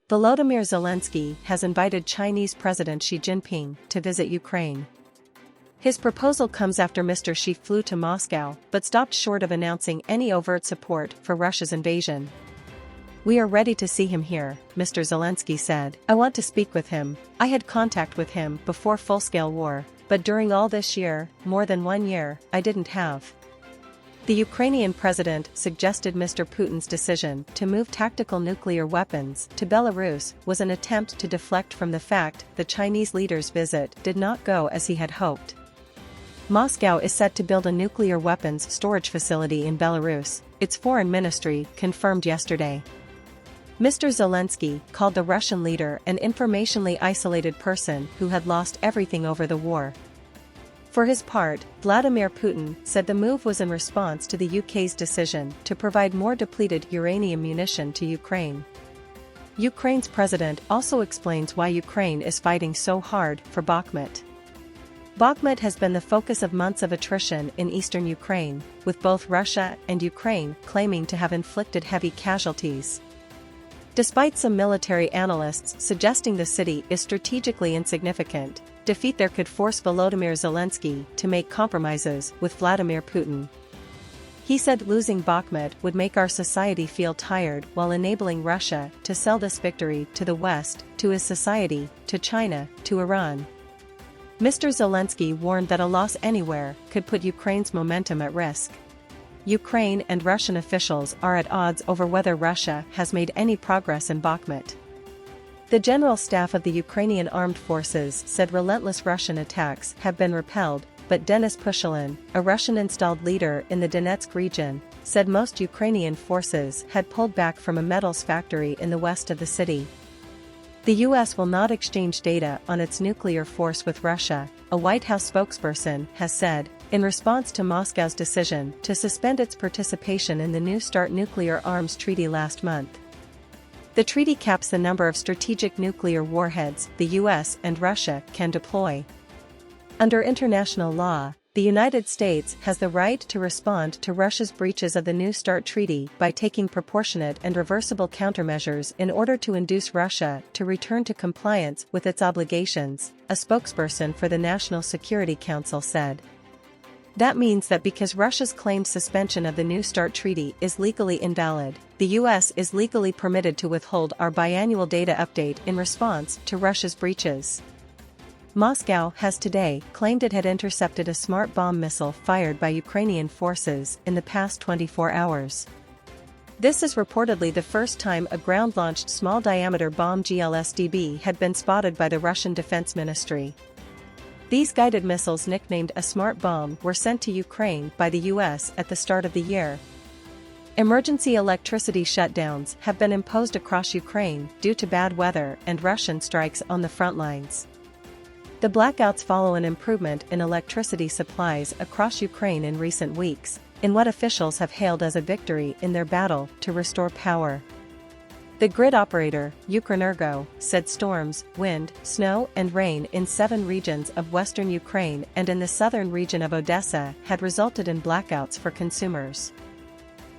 Volodymyr Zelenskyy has invited Chinese President Xi Jinping to visit Ukraine. His proposal comes after Mr. Xi flew to Moscow but stopped short of announcing any overt support for Russia's invasion. "We are ready to see him here," Mr. Zelenskyy said. "I want to speak with him. I had contact with him before full-scale war, but during all this year, more than 1 year, I didn't have." The Ukrainian president suggested Mr. Putin's decision to move tactical nuclear weapons to Belarus was an attempt to deflect from the fact the Chinese leader's visit did not go as he had hoped. Moscow is set to build a nuclear weapons storage facility in Belarus, its foreign ministry confirmed yesterday. Mr. Zelenskyy called the Russian leader an informationally isolated person who had lost everything over the war. For his part, Vladimir Putin said the move was in response to the UK's decision to provide more depleted uranium munition to Ukraine. Ukraine's president also explains why Ukraine is fighting so hard for Bakhmut. Bakhmut has been the focus of months of attrition in eastern Ukraine, with both Russia and Ukraine claiming to have inflicted heavy casualties. Despite some military analysts suggesting the city is strategically insignificant, defeat there could force Volodymyr Zelenskyy to make compromises with Vladimir Putin. He said losing Bakhmut would make our society feel tired while enabling Russia to sell this victory to the West, to his society, to China, to Iran. Mr. Zelenskyy warned that a loss anywhere could put Ukraine's momentum at risk. Ukraine and Russian officials are at odds over whether Russia has made any progress in Bakhmut. The General Staff of the Ukrainian Armed Forces said relentless Russian attacks have been repelled, but Denis Pushilin, a Russian-installed leader in the Donetsk region, said most Ukrainian forces had pulled back from a metals factory in the west of the city. The U.S. will not exchange data on its nuclear force with Russia, a White House spokesperson has said, in response to Moscow's decision to suspend its participation in the New START nuclear arms treaty last month. The treaty caps the number of strategic nuclear warheads the U.S. and Russia can deploy. Under international law, the United States has the right to respond to Russia's breaches of the New START treaty by taking proportionate and reversible countermeasures in order to induce Russia to return to compliance with its obligations, a spokesperson for the National Security Council said. That means that because Russia's claimed suspension of the New START treaty is legally invalid, the U.S. is legally permitted to withhold our biannual data update in response to Russia's breaches. Moscow has today claimed it had intercepted a smart bomb missile fired by Ukrainian forces in the past 24 hours. This is reportedly the first time a ground-launched small-diameter bomb GLSDB had been spotted by the Russian Defense Ministry. These guided missiles, nicknamed a smart bomb, were sent to Ukraine by the U.S. at the start of the year. Emergency electricity shutdowns have been imposed across Ukraine due to bad weather and Russian strikes on the front lines. The blackouts follow an improvement in electricity supplies across Ukraine in recent weeks, in what officials have hailed as a victory in their battle to restore power. The grid operator, Ukrenergo, said storms, wind, snow and rain in 7 regions of western Ukraine and in the southern region of Odessa had resulted in blackouts for consumers.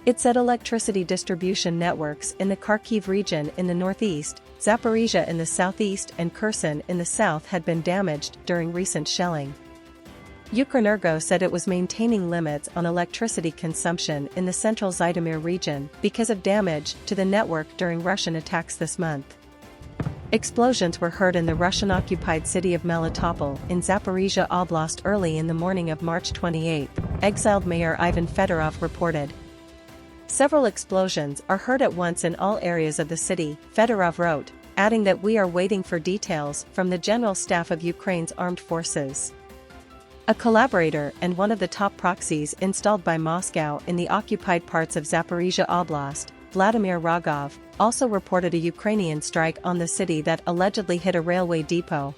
It said electricity distribution networks in the Kharkiv region in the northeast, Zaporizhia in the southeast and Kherson in the south had been damaged during recent shelling. Ukrenergo said it was maintaining limits on electricity consumption in the central Zhytomyr region because of damage to the network during Russian attacks this month. Explosions were heard in the Russian-occupied city of Melitopol in Zaporizhia Oblast early in the morning of March 28, exiled Mayor Ivan Fedorov reported. Several explosions are heard at once in all areas of the city, Fedorov wrote, adding that we are waiting for details from the General Staff of Ukraine's armed forces. A collaborator and one of the top proxies installed by Moscow in the occupied parts of Zaporizhia Oblast, Vladimir Rogov, also reported a Ukrainian strike on the city that allegedly hit a railway depot,